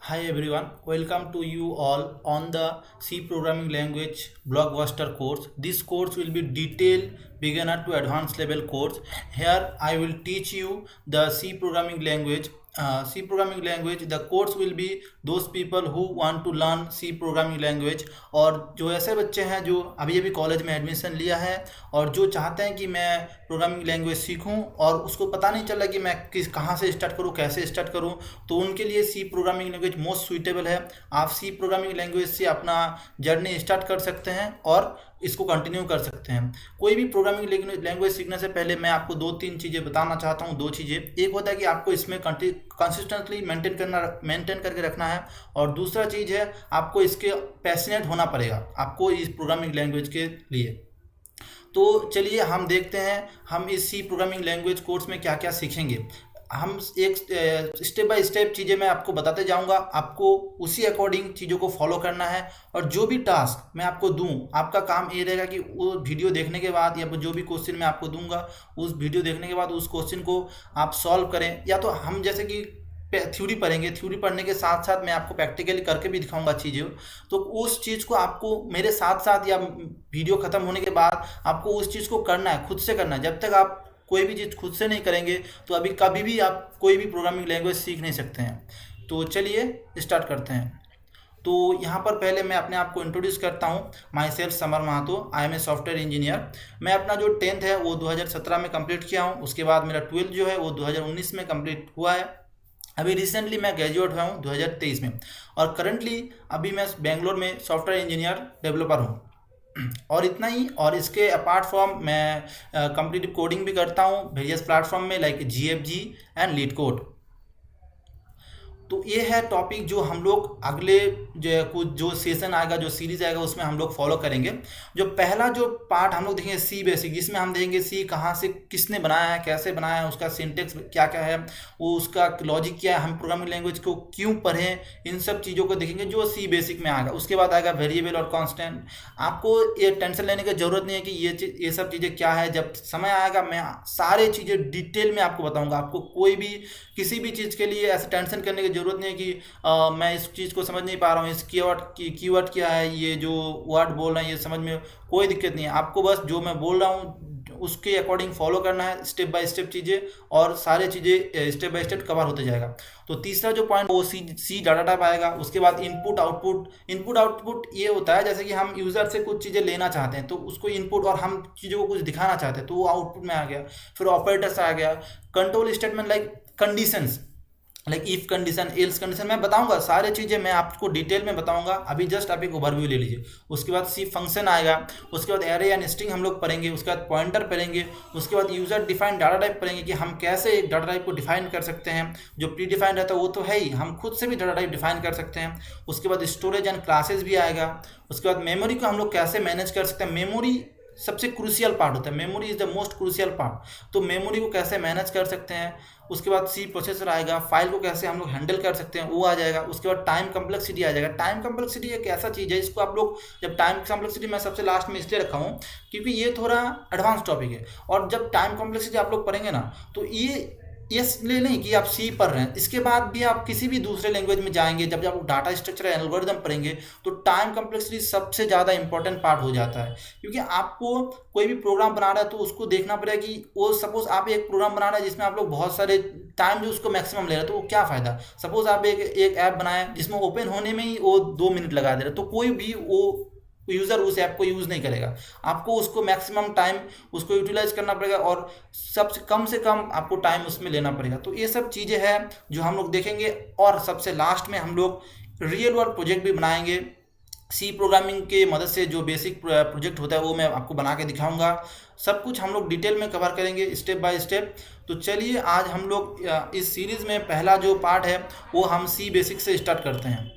Hi everyone, welcome to you all on the C programming language blockbuster course. This course will be detailed beginner to advanced level course. Here I will teach you the C programming language. C programming language, the course will be those people who want to learn C programming language और जो ऐसे बच्चे हैं जो अभी अभी college में admission लिया है और जो चाहते हैं कि मैं प्रोग्रामिंग लैंग्वेज सीखूं और उसको पता नहीं चला कि मैं कहाँ से स्टार्ट करूं, कैसे स्टार्ट करूं, तो उनके लिए C programming language most suitable है। आप सी प्रोग्रामिंग लैंग्वेज से अपना जर्नी स्टार्ट कर सकते हैं और इसको कंटिन्यू कर सकते हैं। कोई भी प्रोग्रामिंग लैंग्वेज सीखने से पहले मैं आपको दो तीन चीज़ें बताना चाहता हूँ। दो चीज़ें, एक होता है कि आपको इसमें कंसिस्टेंटली मेंटेन करके रखना है और दूसरा चीज़ है आपको इसके पैशनेट होना पड़ेगा आपको इस प्रोग्रामिंग लैंग्वेज के लिए। तो चलिए हम देखते हैं हम इस सी प्रोग्रामिंग लैंग्वेज कोर्स में क्या क्या सीखेंगे। हम एक स्टेप बाय स्टेप चीज़ें मैं आपको बताते जाऊंगा, आपको उसी अकॉर्डिंग चीज़ों को फॉलो करना है और जो भी टास्क मैं आपको दूं आपका काम ये रहेगा कि वो वीडियो देखने के बाद या जो भी क्वेश्चन मैं आपको दूंगा उस वीडियो देखने के बाद उस क्वेश्चन को आप सॉल्व करें। या तो हम जैसे कि थ्योरी पढ़ेंगे, थ्योरी पढ़ने के साथ साथ मैं आपको प्रैक्टिकली करके भी दिखाऊंगा चीज़ें, तो उस चीज़ को आपको मेरे साथ साथ या वीडियो ख़त्म होने के बाद आपको उस चीज़ को करना है, खुद से करना है। जब तक आप कोई भी चीज़ खुद से नहीं करेंगे तो अभी कभी भी आप कोई भी प्रोग्रामिंग लैंग्वेज सीख नहीं सकते हैं। तो चलिए स्टार्ट करते हैं। तो यहाँ पर पहले मैं अपने आप को इंट्रोड्यूस करता हूँ। Myself Samar Mahato, I am a software engineer. मैं अपना जो 10th है वो 2017 में कंप्लीट किया हूँ। उसके बाद मेरा 12th जो है वो 2019 में कंप्लीट हुआ है। अभी रिसेंटली मैं ग्रेजुएट हुआ हूँ 2023 में और करंटली अभी मैं बेंगलोर में सॉफ्टवेयर इंजीनियर डेवलपर हूँ। और इतना ही, और इसके अपार्ट फ्रॉम मैं कंप्लीट कोडिंग भी करता हूँ वेरियस प्लेटफॉर्म में like GFG and leet code. तो ये है टॉपिक जो हम लोग अगले जो सेशन आएगा, जो सीरीज आएगा उसमें हम लोग फॉलो करेंगे। जो पहला जो पार्ट हम लोग देखेंगे सी बेसिक, जिसमें हम देखेंगे सी कहाँ से किसने बनाया है, कैसे बनाया है, उसका सिंटेक्स क्या क्या है, वो उसका लॉजिक क्या है, हम प्रोग्रामिंग लैंग्वेज को क्यों पढ़ें, इन सब चीज़ों को देखेंगे जो सी बेसिक में आएगा। उसके बाद आएगा वेरिएबल और कॉन्स्टेंट। आपको ये टेंशन लेने की ज़रूरत नहीं है कि ये सब चीज़ें क्या है। जब समय आएगा मैं सारे चीज़ें डिटेल में आपको बताऊँगा। आपको कोई भी किसी भी चीज़ के लिए ऐसे टेंशन करने की ज़रूरत नहीं है कि मैं इस चीज़ को समझ नहीं पा रहा हूँ, इस कीवर्ड क्या है, ये जो वर्ड बोल रहे हैं ये समझ में कोई दिक्कत नहीं है। आपको बस जो मैं बोल रहा हूँ उसके अकॉर्डिंग फॉलो करना है, स्टेप बाय स्टेप चीज़ें, और सारे चीज़ें स्टेप बाय स्टेप कवर होते जाएगा। तो तीसरा जो पॉइंट वो सी डाटा टाइप आएगा। उसके बाद इनपुट आउटपुट ये होता है जैसे कि हम यूज़र से कुछ चीज़ें लेना चाहते हैं तो उसको इनपुट, और हम चीज़ों को कुछ दिखाना चाहते हैं तो वो आउटपुट में आ गया। फिर ऑपरेटर्स आ गया, control statement like conditions, like if condition, else condition, मैं बताऊंगा सारी चीज़ें, मैं आपको डिटेल में बताऊंगा। अभी जस्ट आप एक ओवरव्यू ले लीजिए। उसके बाद सी फंक्शन आएगा। उसके बाद एरे एंड स्ट्रिंग हम लोग पढ़ेंगे। उसके बाद पॉइंटर पढ़ेंगे। उसके बाद यूजर डिफाइंड डाटा टाइप पढ़ेंगे कि हम कैसे एक डाटा टाइप को डिफाइन कर सकते हैं। जो प्री डिफाइंड रहता है वो तो है ही, हम खुद से भी डाटा टाइप डिफाइन कर सकते हैं। उसके बाद स्टोरेज एंड क्लासेस भी आएगा। उसके बाद मेमोरी को हम लोग कैसे मैनेज कर सकते हैं। मेमोरी सबसे क्रूशियल पार्ट होता है, memory is the most crucial part. तो मेमोरी को कैसे मैनेज कर सकते हैं। उसके बाद सी प्रोसेसर आएगा, फाइल को कैसे हम लोग हैंडल कर सकते हैं वो आ जाएगा। उसके बाद टाइम कम्प्लेक्सिटी आ जाएगा। टाइम कम्प्लेक्सिटी एक ऐसा चीज़ है इसको आप लोग, जब टाइम कम्प्लेक्सिटी मैं सबसे लास्ट में इसलिए रखा हूँ क्योंकि ये थोड़ा एडवांस टॉपिक है। और जब टाइम कम्प्लेक्सिटी आप लोग पढ़ेंगे ना तो ये इसलिए नहीं कि आप सी पढ़ रहे हैं, इसके बाद भी आप किसी भी दूसरे लैंग्वेज में जाएंगे, जब आप डाटा स्ट्रक्चर एल्गोरिदम पढ़ेंगे तो टाइम कम्प्लेक्सिटी सबसे ज़्यादा इंपॉर्टेंट पार्ट हो जाता है। क्योंकि आपको कोई भी प्रोग्राम बना रहा है तो उसको देखना पड़ेगा कि वो सपोज आप एक प्रोग्राम बना रहे हैं जिसमें आप लोग बहुत सारे टाइम जो उसको मैक्सिमम ले रहे हैं तो वो क्या फ़ायदा। सपोज आप एक ऐप बनाए जिसमें ओपन होने में ही वो 2 मिनट लगा दे रहे, तो कोई भी वो यूज़र उस ऐप को यूज़ नहीं करेगा। आपको उसको मैक्सिमम टाइम उसको यूटिलाइज करना पड़ेगा और सबसे कम से कम आपको टाइम उसमें लेना पड़ेगा। तो ये सब चीज़ें हैं जो हम लोग देखेंगे। और सबसे लास्ट में हम लोग रियल वर्ल्ड प्रोजेक्ट भी बनाएंगे। सी प्रोग्रामिंग के मदद से जो बेसिक प्रोजेक्ट होता है वो मैं आपको बना के दिखाऊंगा। सब कुछ हम लोग डिटेल में कवर करेंगे स्टेप बाय स्टेप। तो चलिए आज हम लोग इस सीरीज़ में पहला जो पार्ट है वो हम सी बेसिक से स्टार्ट करते हैं।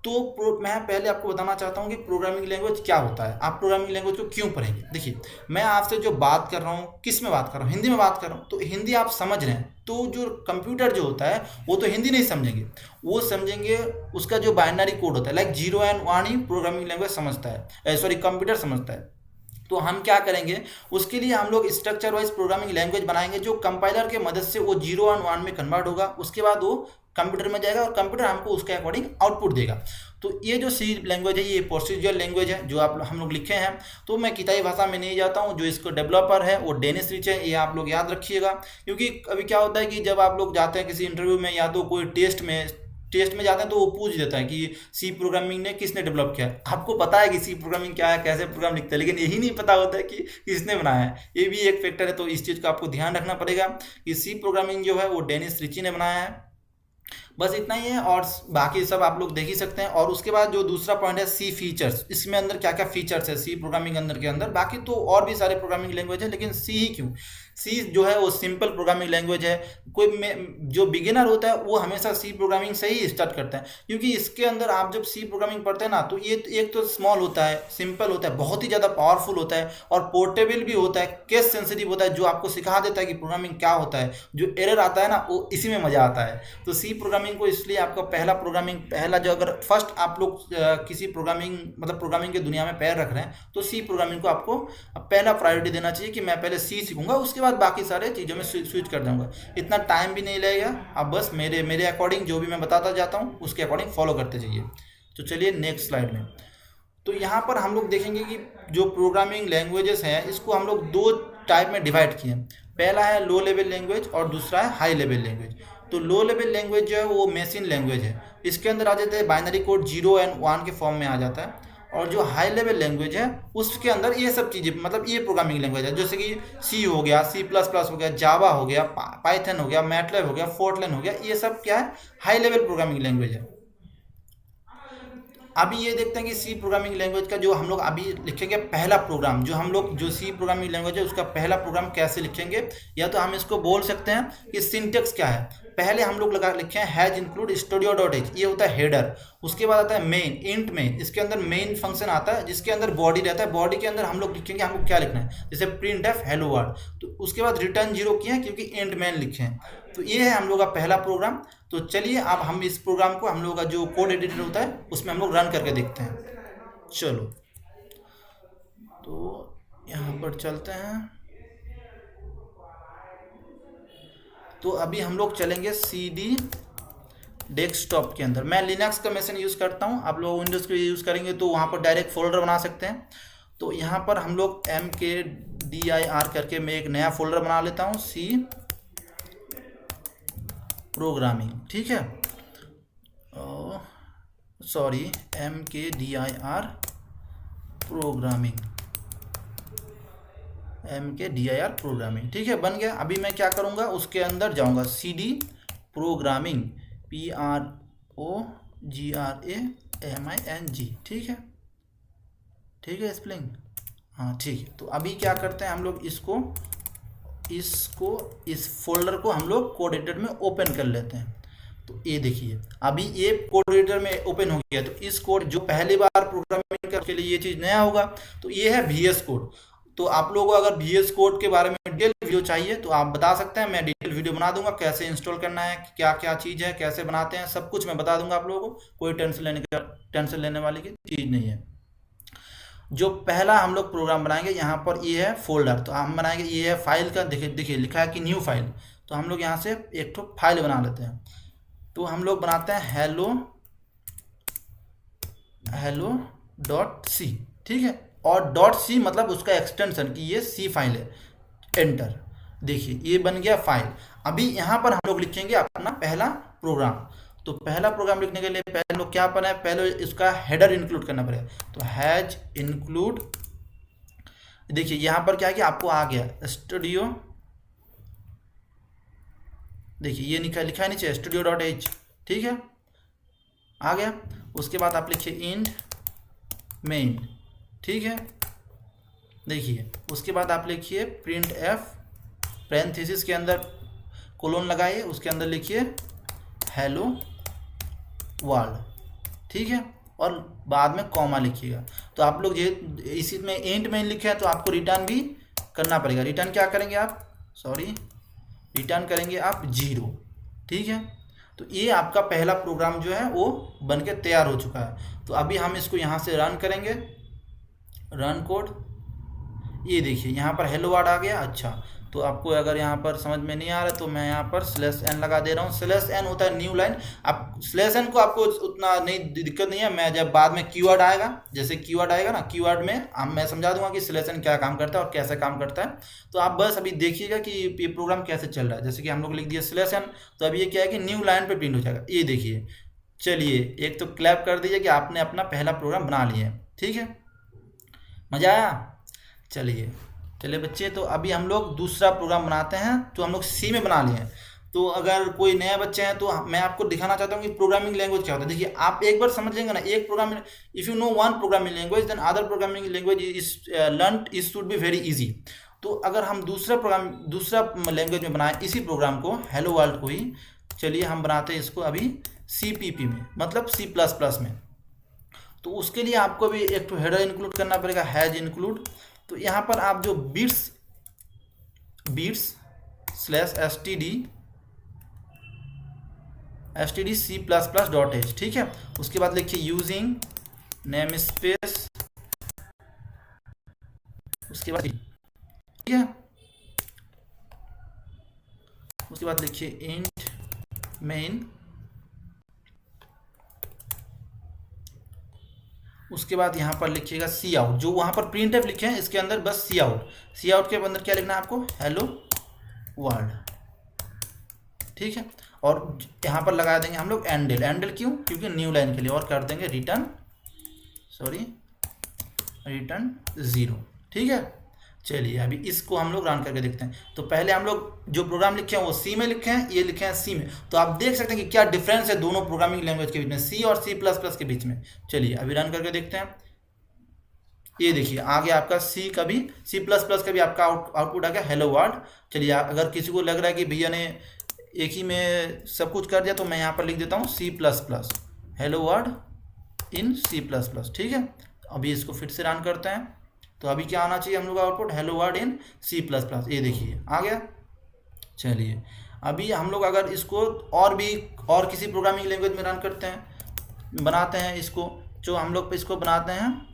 तो मैं पहले आपको बताना चाहता हूँ कि प्रोग्रामिंग लैंग्वेज क्या होता है, आप प्रोग्रामिंग लैंग्वेज को क्यों पढ़ेंगे। देखिए मैं आपसे जो बात कर रहा हूँ किस में बात कर रहा हूँ, हिंदी में बात कर रहा हूँ। तो हिंदी आप समझ रहे हैं, तो जो कंप्यूटर जो होता है वो तो हिंदी नहीं समझेंगे, वो समझेंगे उसका जो बाइनरी कोड होता है, like 0 and 1 he programming language समझता है, सॉरी कंप्यूटर समझता है। तो हम क्या करेंगे, उसके लिए हम लोग स्ट्रक्चर वाइज प्रोग्रामिंग लैंग्वेज बनाएंगे जो कंपाइलर के मदद से वो 0 और 1 में कन्वर्ट होगा। उसके बाद वो कंप्यूटर में जाएगा और कंप्यूटर हमको उसके अकॉर्डिंग आउटपुट देगा। तो ये जो सी लैंग्वेज है ये प्रोसीजर लैंग्वेज है जो आप हम लोग लिखे हैं। तो मैं किताबी भाषा में नहीं जाता हूँ, जो इसको डेवलपर है वो डेनिस रिच है, ये आप लोग याद रखिएगा। क्योंकि अभी क्या होता है कि जब आप लोग जाते हैं किसी इंटरव्यू में या तो कोई टेस्ट में जाते हैं तो वो पूछ देता है कि सी प्रोग्रामिंग ने किसने डेवलप किया है। आपको पता है कि सी प्रोग्रामिंग क्या है, कैसे प्रोग्राम लिखते हैं, लेकिन यही नहीं पता होता है कि किसने बनाया है। ये भी एक फैक्टर है, तो इस चीज़ का आपको ध्यान रखना पड़ेगा कि सी प्रोग्रामिंग जो है वो डेनिस रिची ने बनाया है। बस इतना ही है और बाकी सब आप लोग देख ही सकते हैं। और उसके बाद जो दूसरा पॉइंट है सी फीचर्स, इसमें अंदर क्या क्या फीचर्स है सी प्रोग्रामिंग अंदर के अंदर। बाकी तो और भी सारे प्रोग्रामिंग लैंग्वेज है, लेकिन सी ही क्यों, सी जो है वो सिंपल प्रोग्रामिंग लैंग्वेज है। जो बिगिनर होता है वो हमेशा सी प्रोग्रामिंग से ही स्टार्ट करता है, क्योंकि इसके अंदर आप जब सी प्रोग्रामिंग पढ़ते हैं ना तो ये एक तो स्मॉल होता है, सिंपल होता है, बहुत ही ज़्यादा पावरफुल होता है और पोर्टेबल भी होता है, केस सेंसिटिव होता है, जो आपको सिखा देता है कि प्रोग्रामिंग क्या होता है। जो एरर आता है ना वो इसी में मज़ा आता है। तो सी प्रोग्रामिंग को इसलिए आपका पहला जो अगर फर्स्ट आप लोग किसी प्रोग्रामिंग की दुनिया में पैर रख रहे हैं तो सी प्रोग्रामिंग को आपको पहला प्रायोरिटी देना चाहिए कि मैं पहले सी सीखूंगा, उसके बाद बाकी सारे चीज़ों में स्विच कर दूंगा। इतना टाइम भी नहीं लगेगा, आप बस मेरे अकॉर्डिंग जो भी मैं बताता जाता हूँ उसके अकॉर्डिंग फॉलो करते जाइए। तो चलिए नेक्स्ट स्लाइड में। तो यहाँ पर हम लोग देखेंगे कि जो प्रोग्रामिंग लैंग्वेजेस हैं इसको हम लोग दो टाइप में डिवाइड किए हैं। पहला है लो लेवल लैंग्वेज और दूसरा है हाई लेवल लैंग्वेज। तो लो लेवल लैंग्वेज जो है वो मशीन लैंग्वेज है, इसके अंदर आ जाते हैं बाइनरी कोड 0 और 1 के फॉर्म में आ जाता है। और जो हाई लेवल लैंग्वेज है उसके अंदर ये सब चीज़ें, मतलब ये प्रोग्रामिंग लैंग्वेज है, जैसे कि सी हो गया, C++ हो गया, जावा हो गया, पाइथन हो गया, मैटलैब हो गया, फोर्टलन हो गया, ये सब क्या है हाई लेवल प्रोग्रामिंग लैंग्वेज है। अभी ये देखते हैं कि सी प्रोग्रामिंग लैंग्वेज का जो हम लोग अभी लिखेंगे पहला प्रोग्राम, जो सी प्रोग्रामिंग लैंग्वेज है उसका पहला प्रोग्राम कैसे लिखेंगे, या तो हम इसको बोल सकते हैं कि सिंटेक्स क्या है। पहले हम लोग लिखे हैं हैज इंक्लूड studio.h, ये होता है हेडर। उसके बाद आता है मेन, इंट में इसके अंदर मेन फंक्शन आता है जिसके अंदर बॉडी रहता है। बॉडी के अंदर हम लोग लिखेंगे हमको क्या लिखना है, जैसे प्रिंट एफ हेलो वर्ल्ड। तो उसके बाद रिटर्न 0 किया है क्योंकि एंड मेन लिखे हैं। तो ये है हम लोग का पहला प्रोग्राम। तो चलिए अब हम इस प्रोग्राम को हम लोग का जो कोड एडिटर होता है उसमें हम लोग रन करके देखते हैं। चलो तो यहाँ पर चलते हैं। तो अभी हम लोग चलेंगे CD डेस्कटॉप के अंदर। मैं लिनक्स का मशीन यूज़ करता हूँ, आप लोग विंडोज़ को यूज़ करेंगे तो वहाँ पर डायरेक्ट फोल्डर बना सकते हैं। तो यहाँ पर हम लोग MKDIR करके मैं एक नया फोल्डर बना लेता हूँ, सी प्रोग्रामिंग, ठीक है। सॉरी, MKDIR प्रोग्रामिंग, ठीक है, बन गया। अभी मैं क्या करूँगा, उसके अंदर जाऊँगा CD प्रोग्रामिंग, PROGRAMING, ठीक है स्पेलिंग, हाँ ठीक है। तो अभी क्या करते हैं हम लोग इस फोल्डर को हम लोग कोड एडिटर में ओपन कर लेते हैं। तो ये देखिए अभी ये कोड एडिटर में ओपन हो गया। तो इस कोड जो पहली बार प्रोग्रामिंग करने के लिए ये चीज़ नया होगा, तो ये है VS कोड। तो आप लोगों को अगर VS कोड के बारे में डिटेल वीडियो चाहिए तो आप बता सकते हैं, मैं डिटेल वीडियो बना दूंगा, कैसे इंस्टॉल करना है, क्या क्या चीज़ है, कैसे बनाते हैं, सब कुछ मैं बता दूंगा आप लोगों को। कोई टेंशन लेने वाली की चीज़ नहीं है। जो पहला हम लोग प्रोग्राम बनाएंगे यहाँ पर ये है फोल्डर। तो हम बनाएंगे, ये है फाइल का, देखिए लिखा है कि न्यू फाइल। तो हम लोग यहाँ से एक तो फाइल बना लेते हैं। तो हम लोग बनाते हैं hello.c, ठीक है। और .c मतलब उसका एक्सटेंशन कि ये C फाइल है। एंटर, देखिए ये बन गया फाइल। अभी यहाँ पर हम लोग लिखेंगे अपना पहला प्रोग्राम। तो पहला प्रोग्राम लिखने के लिए पहले लोग क्या करना है, पहले इसका हेडर इंक्लूड करना पड़ेगा। तो हैज इंक्लूड, देखिए यहाँ पर क्या है कि आपको आ गया स्टूडियो, देखिए ये लिखा है नीचे studio.h, ठीक है, आ गया। उसके बाद आप लिखिए इंट मेन, ठीक है, देखिए। उसके बाद आप लिखिए प्रिंट एफ, पैरेंथेसिस के अंदर कोलोन लगाइए, उसके अंदर लिखिए हेलो वर्ल्ड, ठीक है, और बाद में कॉमा लिखिएगा। तो आप लोग इसी में एंड में लिखे हैं तो आपको रिटर्न भी करना पड़ेगा। रिटर्न क्या करेंगे आप, रिटर्न करेंगे आप 0, ठीक है। तो ये आपका पहला प्रोग्राम जो है वो बन के तैयार हो चुका है। तो अभी हम इसको यहाँ से रन करेंगे, रन कोड। ये देखिए यहाँ पर हेलो वर्ड आ गया। अच्छा, तो आपको अगर यहाँ पर समझ में नहीं आ रहा तो मैं यहाँ पर /n लगा दे रहा हूँ। /n होता है न्यू लाइन। अब /n को आपको उतना नहीं दिक्कत नहीं है, मैं जब बाद में कीवर्ड आएगा, जैसे कीवर्ड आएगा ना, कीवर्ड में मैं समझा दूंगा कि /n क्या काम करता है और कैसे काम करता है। तो आप बस अभी देखिएगा कि ये प्रोग्राम कैसे चल रहा है। जैसे कि हम लोग लिख दिया /n, तो अभी ये क्या है कि न्यू लाइन पे प्रिंट हो जाएगा, ये देखिए। चलिए एक तो क्लैप कर दीजिए कि आपने अपना पहला प्रोग्राम बना लिया है। ठीक है, मज़ा आया? चलिए बच्चे, तो अभी हम लोग दूसरा प्रोग्राम बनाते हैं। तो हम लोग सी में बना लिए हैं। तो अगर कोई नया बच्चे हैं तो मैं आपको दिखाना चाहता हूँ कि प्रोग्रामिंग लैंग्वेज क्या होता है। देखिए आप एक बार समझ लेंगे ना, एक programming, if you know one programming language then other programming language is learn is should be very easy. तो अगर हम दूसरा लैंग्वेज में बनाएं इसी प्रोग्राम को, हेलो वर्ल्ड को ही, चलिए हम बनाते हैं इसको अभी CPP में, मतलब C++ में। तो उसके लिए आपको भी एक तो हेडर इंक्लूड करना पड़ेगा, हैज इंक्लूड। तो यहाँ पर आप जो बीट्स /std C++.h, ठीक है। उसके बाद लिखिए यूजिंग नेम स्पेस, उसके बाद ठीक है, उसके बाद लिखिए इंट मेन, उसके बाद यहाँ पर लिखिएगा सी आउट। जो वहाँ पर प्रिंट एफ लिखे हैं इसके अंदर बस सी आउट के अंदर क्या लिखना है आपको, हेलो वर्ल्ड, ठीक है। और यहाँ पर लगा देंगे हम लोग एंडल क्यों, क्योंकि न्यू लाइन के लिए, और कर देंगे रिटर्न 0, ठीक है। चलिए अभी इसको हम लोग रन करके देखते हैं। तो पहले हम लोग जो प्रोग्राम लिखे हैं वो सी में लिखे हैं, ये लिखे हैं सी में। तो आप देख सकते हैं कि क्या डिफरेंस है दोनों प्रोग्रामिंग लैंग्वेज के बीच में, सी और C++ के बीच में। चलिए अभी रन करके देखते हैं। ये देखिए आगे आपका C++ का भी आपका आउटपुट आ गया हेलो वर्ल्ड। चलिए अगर किसी को लग रहा है कि भैया ने एक ही में सब कुछ कर दिया, तो मैं यहाँ पर लिख देता हूँ C++, हेलो वर्ल्ड इन C++, ठीक है। अभी इसको फिर से रन करते हैं। तो अभी क्या आना चाहिए हम लोग का आउटपुट, हेलो वर्ल्ड इन C++, ये देखिए आ गया। चलिए अभी हम लोग अगर इसको और किसी प्रोग्रामिंग लैंग्वेज में रन करते हैं, बनाते हैं इसको, जो हम लोग इसको बनाते हैं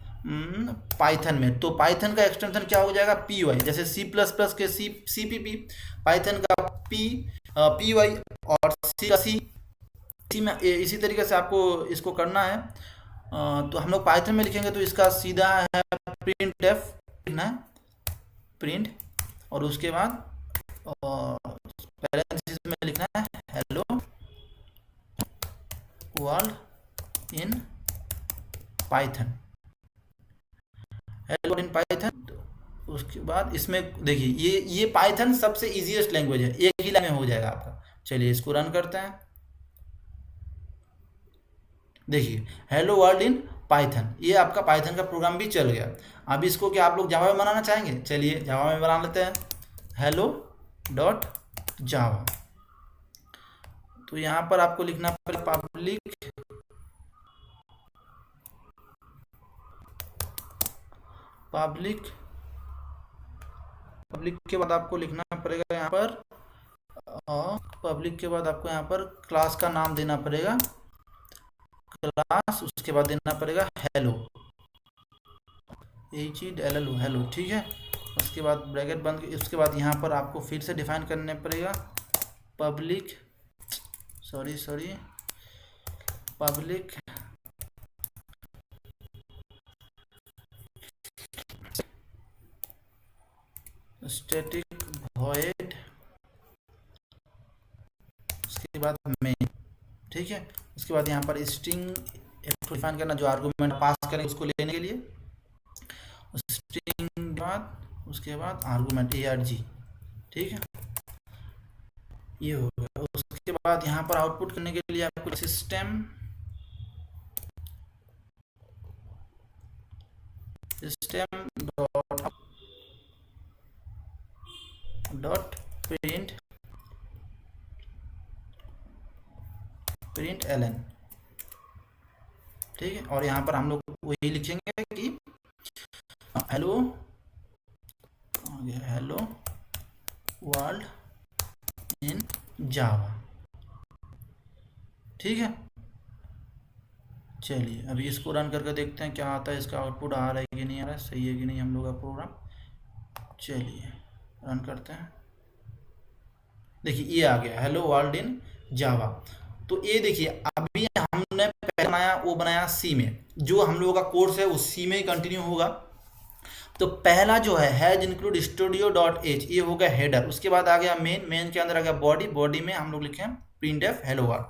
पाइथन में। तो पाइथन का एक्सटेंशन क्या हो जाएगा, PY, जैसे C++ के CPP, पाइथन का PY और C का C में इसी तरीके से आपको इसको करना है। तो हम लोग पाइथन में लिखेंगे तो इसका सीधा है प्रिंट एफ लिखना है, प्रिंट, और उसके बाद पैरेंथेसिस में लिखना है hello world in Python, hello in Python. उसके बाद इसमें देखिए ये पाइथन सबसे इजीएस्ट लैंग्वेज है, एक ही लाइन में हो जाएगा आपका। चलिए इसको रन करते हैं। देखिए हेलो वर्ल्ड इन पाइथन, ये आपका पाइथन का प्रोग्राम भी चल गया। अब इसको क्या आप लोग जावा में बनाना चाहेंगे, चलिए जावा में बना लेते हैं, hello.java। तो यहाँ पर आपको लिखना पड़ेगा पब्लिक के बाद आपको लिखना पड़ेगा यहाँ पर पब्लिक के बाद आपको यहाँ पर क्लास का नाम देना पड़ेगा, क्लास, उसके बाद देना पड़ेगा हेलो, HELLO, हेलो, ठीक है। उसके बाद ब्रैकेट बंद, उसके बाद यहाँ पर आपको फिर से डिफाइन करने पड़ेगा पब्लिक स्टैटिक वॉइड, उसके बाद मेन, ठीक है। उसके बाद यहाँ पर स्ट्रिंग डिफाइन करना, जो आर्गुमेंट पास करेंगे उसको लेने के लिए, स्ट्रिंग बाद उसके बाद आर्गुमेंट ARG, ठीक है। ये हो गया। उसके बाद यहाँ पर आउटपुट करने के लिए आपको सिस्टम डॉट प्रिंट ln, ठीक है। और यहाँ पर हम लोग वही लिखेंगे कि हेलो वर्ल्ड इन जावा, ठीक है। चलिए अभी इसको रन करके देखते हैं क्या आता है, इसका आउटपुट आ रहा है कि नहीं आ रहा है, सही है कि नहीं हम लोग का प्रोग्राम। चलिए रन करते हैं। देखिए ये आ गया हेलो वर्ल्ड इन जावा। तो ये देखिए अभी हमने पहले बनाया वो बनाया सी में, जो हम लोगों का कोर्स है वो सी में ही कंटिन्यू होगा। तो पहला जो है has include studio dot H, ये हो गया हेडर। उसके बाद आ गया मेन, मेन के अंदर आ गया बॉडी, बॉडी में हम लोग लिखे हैं प्रिंट एफ हेलो वर्ल्ड।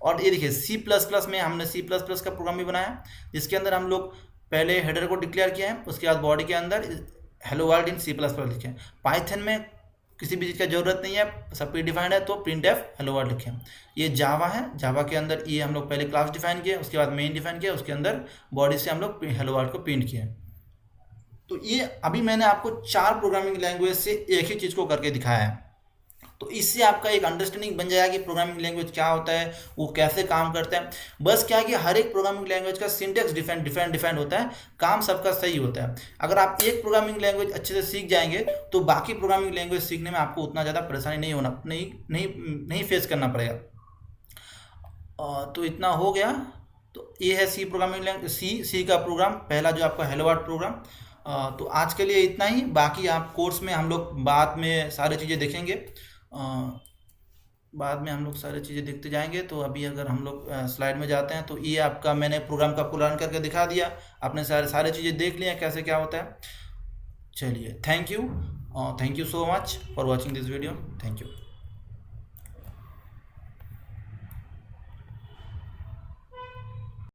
और ये देखिए सी प्लस प्लस में हमने सी प्लस प्लस का प्रोग्राम भी बनाया, जिसके अंदर हम लोग पहले हेडर को डिक्लेयर किया है, उसके बाद बॉडी के अंदर hello world in C plus plus लिखे हैं। पाइथन में किसी भी चीज़ का जरूरत नहीं है, सब प्री डिफाइंड है, तो प्रिंट एफ हेलो वर्ल्ड लिखे। ये जावा है, जावा के अंदर ये हम लोग पहले क्लास डिफाइन किए, उसके बाद मेन डिफाइन किया, उसके अंदर बॉडी से हम लोग हेलो वर्ल्ड को प्रिंट किए। तो ये अभी मैंने आपको 4 प्रोग्रामिंग लैंग्वेज से एक ही चीज़ को करके दिखाया है। तो इससे आपका एक अंडरस्टैंडिंग बन जाएगा कि प्रोग्रामिंग लैंग्वेज क्या होता है, वो कैसे काम करता है। बस क्या है कि हर एक प्रोग्रामिंग लैंग्वेज का सिंटेक्स डिफरेंट होता है, काम सबका सही होता है। अगर आप एक प्रोग्रामिंग लैंग्वेज अच्छे से सीख जाएंगे तो बाकी प्रोग्रामिंग लैंग्वेज सीखने में आपको उतना ज़्यादा परेशानी नहीं फेस करना पड़ेगा। तो इतना हो गया। तो ये है सी प्रोग्रामिंग लैंग्वेज, सी का प्रोग्राम, पहला जो आपका हेलो वर्ल्ड प्रोग्राम। तो आज के लिए इतना ही, बाकी आप कोर्स में हम लोग बाद में सारी चीज़ें देखेंगे, बाद में हम लोग सारी चीज़ें देखते जाएंगे। तो अभी अगर हम लोग स्लाइड में जाते हैं तो ये आपका मैंने प्रोग्राम का पूरा रन करके दिखा दिया, आपने सारे चीज़ें देख लिया कैसे क्या होता है। चलिए thank you so much for watching this video, thank you.